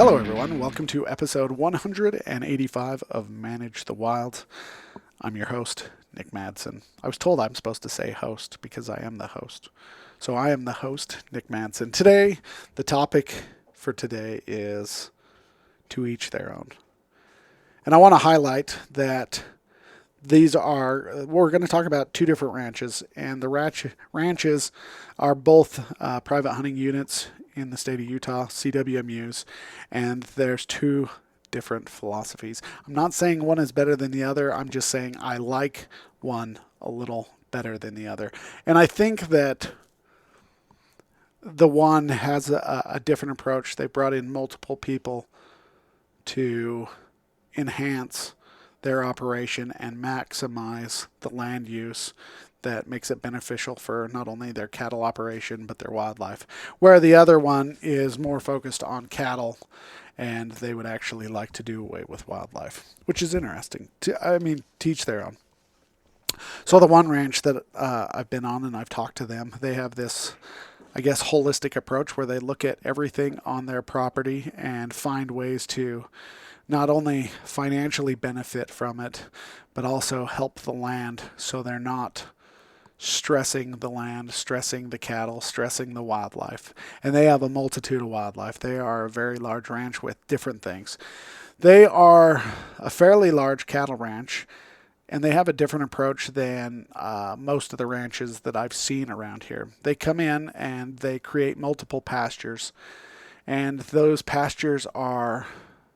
Hello, everyone. Welcome to episode 185 of Manage the Wild. I'm your host, Nick Madsen. I was told I'm supposed to say host because I am the host. So I am the host, Nick Madsen. Today, the topic for today is to each their own. And I want to highlight that we're going to talk about two different ranches, and the ranches are both private hunting units in the state of Utah, CWMUs, and there's two different philosophies. I'm not saying one is better than the other. I'm just saying I like one a little better than the other. And I think that the one has a different approach. They brought in multiple people to enhance their operation and maximize the land use that makes it beneficial for not only their cattle operation but their wildlife. Where the other one is more focused on cattle and they would actually like to do away with wildlife, which is interesting. Teach their own. So the one ranch that I've been on and I've talked to them, they have this, I guess, holistic approach where they look at everything on their property and find ways to not only financially benefit from it, but also help the land so they're not stressing the land, stressing the cattle, stressing the wildlife. And they have a multitude of wildlife. They are a very large ranch with different things. They are a fairly large cattle ranch, and they have a different approach than most of the ranches that I've seen around here. They come in and they create multiple pastures, and those pastures are,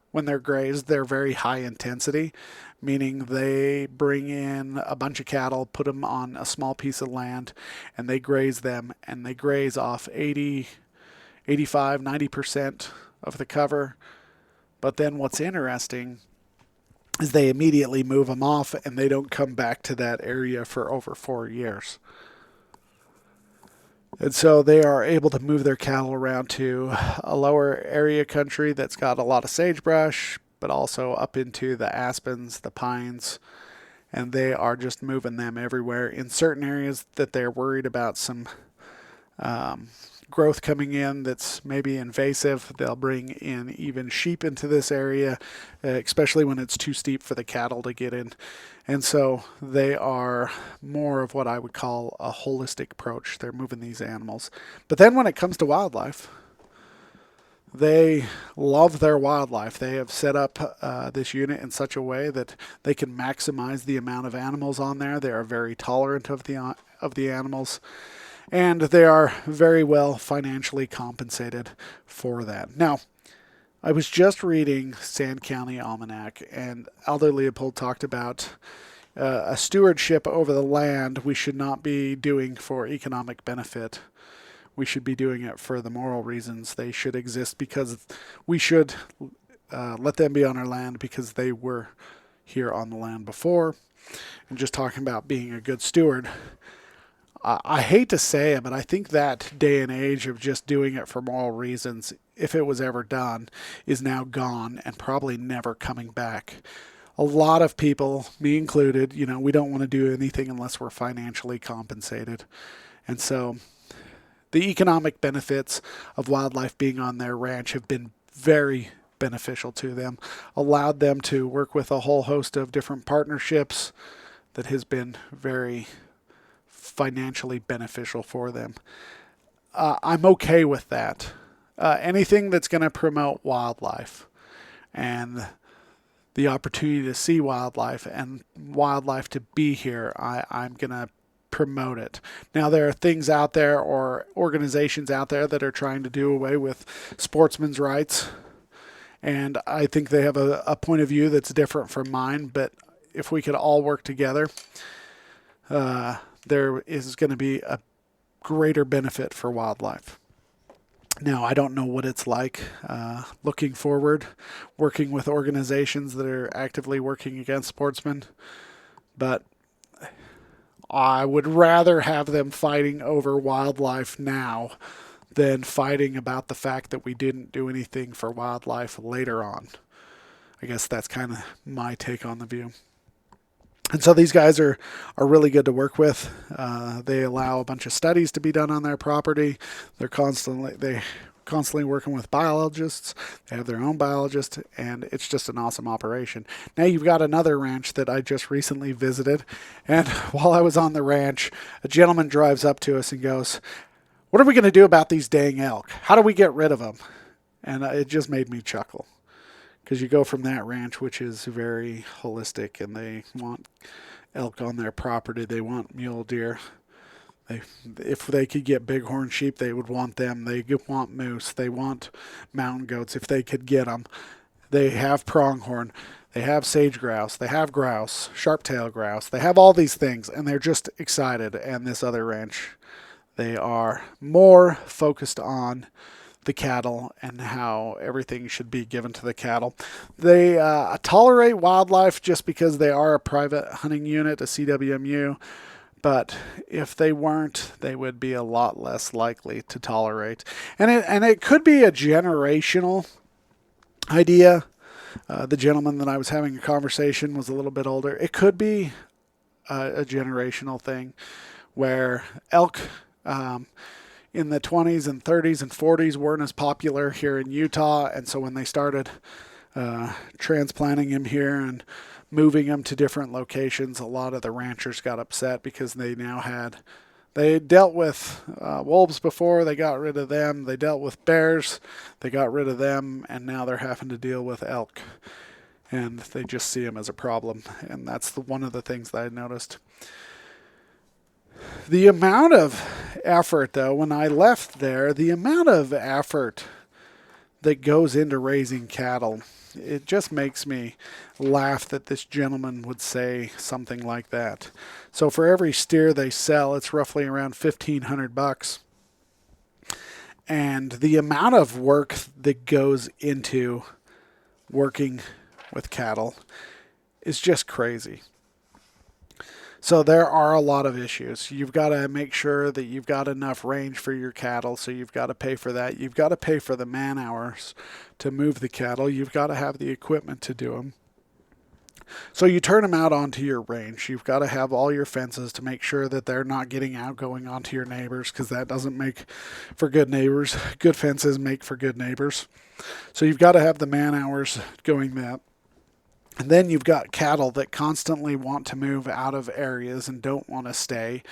when they're grazed, they're very high intensity, meaning they bring in a bunch of cattle, put them on a small piece of land, and they graze them, and they graze off 80, 85, 90% of the cover. But then what's interesting is they immediately move them off, and they don't come back to that area for over 4 years. And so they are able to move their cattle around to a lower area country that's got a lot of sagebrush, but also up into the aspens, the pines, and they are just moving them everywhere. In certain areas that they're worried about some growth coming in that's maybe invasive, they'll bring in even sheep into this area, especially when it's too steep for the cattle to get in. And so they are more of what I would call a holistic approach. They're moving these animals. But then when it comes to wildlife, they love their wildlife. They have set up this unit in such a way that they can maximize the amount of animals on there. They are very tolerant of the animals, and they are very well financially compensated for that. Now, I was just reading Sand County Almanac, and Aldo Leopold talked about a stewardship over the land we should not be doing for economic benefit. We should be doing it for the moral reasons. They should exist because we should let them be on our land because they were here on the land before. And just talking about being a good steward, I hate to say it, but I think that day and age of just doing it for moral reasons, if it was ever done, is now gone and probably never coming back. A lot of people, me included, we don't want to do anything unless we're financially compensated. And so the economic benefits of wildlife being on their ranch have been very beneficial to them, allowed them to work with a whole host of different partnerships that has been very financially beneficial for them. I'm okay with that. Anything that's going to promote wildlife and the opportunity to see wildlife and wildlife to be here, I'm going to promote it. Now, there are things out there or organizations out there that are trying to do away with sportsmen's rights, and I think they have a point of view that's different from mine, but if we could all work together, there is going to be a greater benefit for wildlife. Now, I don't know what it's like looking forward, working with organizations that are actively working against sportsmen, but I would rather have them fighting over wildlife now than fighting about the fact that we didn't do anything for wildlife later on. I guess that's kind of my take on the view. And so these guys are really good to work with. They allow a bunch of studies to be done on their property. They constantly working with biologists. They have their own biologist, and it's just an awesome operation. Now you've got another ranch that I just recently visited, and while I was on the ranch, a gentleman drives up to us and goes, "What are we going to do about these dang elk? How do we get rid of them?" And it just made me chuckle, because you go from that ranch, which is very holistic, and they want elk on their property, they want mule deer. If they could get bighorn sheep, they would want them. They want moose. They want mountain goats if they could get them. They have pronghorn. They have sage grouse. They have grouse, sharp-tailed grouse. They have all these things, and they're just excited. And this other ranch, they are more focused on the cattle and how everything should be given to the cattle. They tolerate wildlife just because they are a private hunting unit, a CWMU. But if they weren't, they would be a lot less likely to tolerate. And it could be a generational idea. The gentleman that I was having a conversation was a little bit older. It could be a generational thing where elk in the 20s and 30s and 40s weren't as popular here in Utah. And so when they started transplanting him here and moving them to different locations, a lot of the ranchers got upset because they dealt with wolves before, they got rid of them. They dealt with bears, they got rid of them, and now they're having to deal with elk. And they just see them as a problem. And that's one of the things that I noticed. The amount of effort, though, when I left there, the amount of effort that goes into raising cattle, it just makes me laugh that this gentleman would say something like that. So for every steer they sell, it's roughly around $1,500. And the amount of work that goes into working with cattle is just crazy. So there are a lot of issues. You've got to make sure that you've got enough range for your cattle, so you've got to pay for that. You've got to pay for the man hours to move the cattle. You've got to have the equipment to do them. So you turn them out onto your range. You've got to have all your fences to make sure that they're not getting out going onto your neighbors, because that doesn't make for good neighbors. Good fences make for good neighbors. So you've got to have the man hours going that. And then you've got cattle that constantly want to move out of areas and don't want to stay.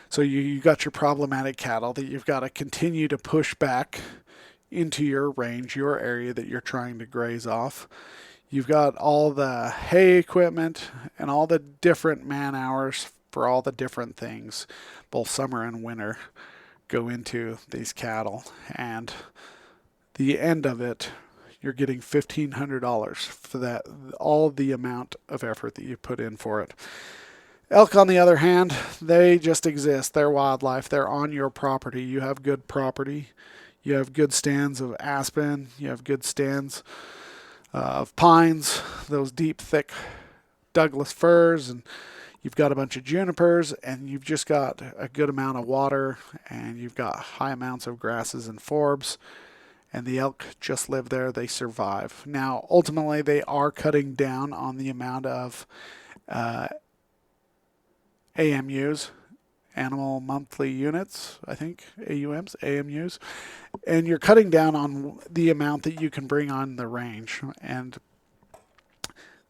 So you got your problematic cattle that you've got to continue to push back into your range, your area that you're trying to graze off. You've got all the hay equipment and all the different man hours for all the different things, both summer and winter, go into these cattle. And the end of it, you're getting $1,500 for that, all of the amount of effort that you put in for it. Elk, on the other hand, they just exist. They're wildlife. They're on your property. You have good property. You have good stands of aspen. You have good stands of pines, those deep, thick Douglas firs, and you've got a bunch of junipers, and you've just got a good amount of water, and you've got high amounts of grasses and forbs. And the elk just live there. They survive. Now, ultimately, they are cutting down on the amount of AMUs, animal monthly units, I think, AMUs. And you're cutting down on the amount that you can bring on the range. And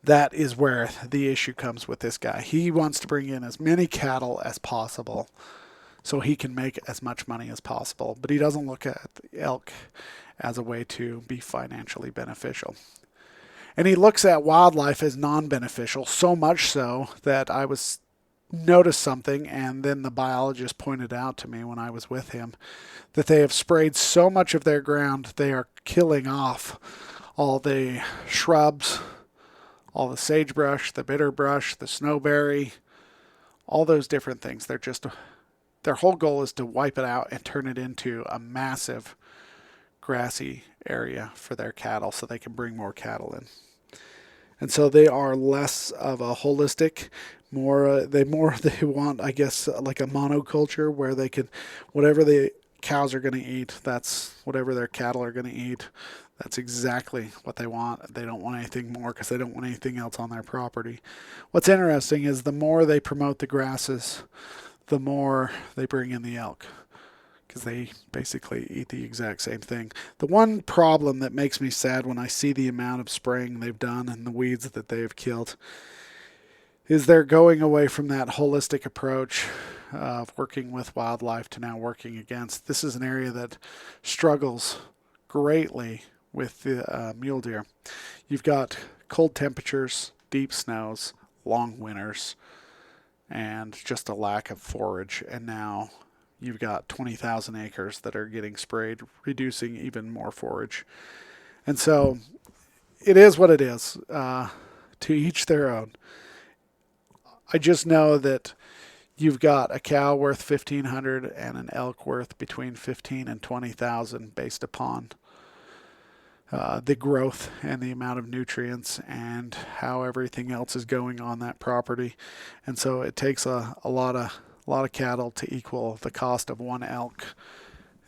that is where the issue comes with this guy. He wants to bring in as many cattle as possible so he can make as much money as possible. But he doesn't look at the elk as a way to be financially beneficial. And he looks at wildlife as non-beneficial, so much so that I noticed something, and then the biologist pointed out to me when I was with him that they have sprayed so much of their ground, they are killing off all the shrubs, all the sagebrush, the bitterbrush, the snowberry, all those different things. Their whole goal is to wipe it out and turn it into a massive grassy area for their cattle so they can bring more cattle in. And so they are less of a holistic, they want, I guess, like a monoculture where they can, whatever the cows are going to eat, that's whatever their cattle are going to eat. That's exactly what they want. They don't want anything more because they don't want anything else on their property. What's interesting is the more they promote the grasses, the more they bring in the elk. because they basically eat the exact same thing. The one problem that makes me sad when I see the amount of spraying they've done and the weeds that they have killed is they're going away from that holistic approach of working with wildlife to now working against. This is an area that struggles greatly with the mule deer. You've got cold temperatures, deep snows, long winters, and just a lack of forage. And now you've got 20,000 acres that are getting sprayed, reducing even more forage. And so it is what it is. To each their own. I just know that you've got a cow worth 1,500 and an elk worth between 15 and 20,000 based upon the growth and the amount of nutrients and how everything else is going on that property. And so it takes a lot of cattle to equal the cost of one elk.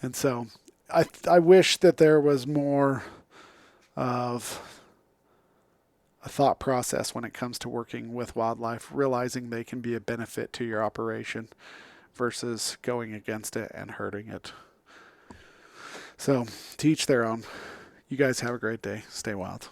And so I wish that there was more of a thought process when it comes to working with wildlife, realizing they can be a benefit to your operation versus going against it and hurting it. So, to each their own. You guys have a great day. Stay wild.